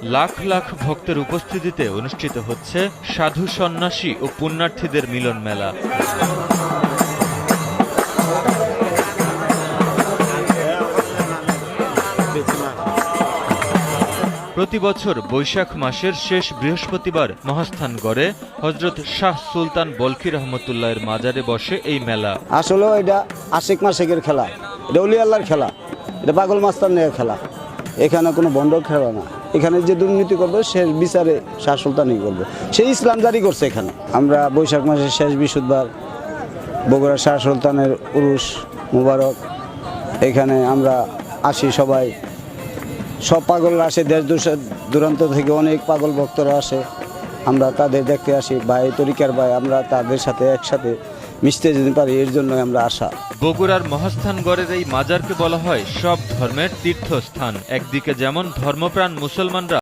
লাখ লাখ ভক্তের উপস্থিতিতে অনুষ্ঠিত হচ্ছে সাধু সন্ন্যাসী ও পুণ্যার্থীদের মিলন মেলা। প্রতি বছর বৈশাখ মাসের শেষ বৃহস্পতিবার মহাস্থানগড়ে হযরত শাহ সুলতান বলখী রহমতুল্লাহের মাজারে বসে এই মেলা। আসলে এটা আশিক মাসিকের খেলা, এটা অলি আল্লাহর খেলা, এটা পাগল মাস্তানের খেলা। এখানে কোনো বন্ধ খেলা না। এখানে যে দুর্নীতি করবে সে বিচারে শাহ সুলতানই করবে, সে ইসলাম জারি করছে এখানে। আমরা বৈশাখ মাসের শেষ বৃহস্পতিবার বগুড়া শাহ সুলতানের উরুস মুবারক, এখানে আমরা আসি সবাই। সব পাগলরা আসে, দেশ দূরান্ত থেকে অনেক পাগল ভক্তরা আসে, আমরা তাদের দেখতে আসি। ভাই তরিকার ভাই, আমরা তাদের সাথে একসাথে মিশতে যেতে পারি, এর জন্য আমরা আসা। বগুড়ার মহাস্থানগড়ের এই মাজারকে বলা হয় সব ধর্মের তীর্থস্থান। একদিকে যেমন ধর্মপ্রাণ মুসলমানরা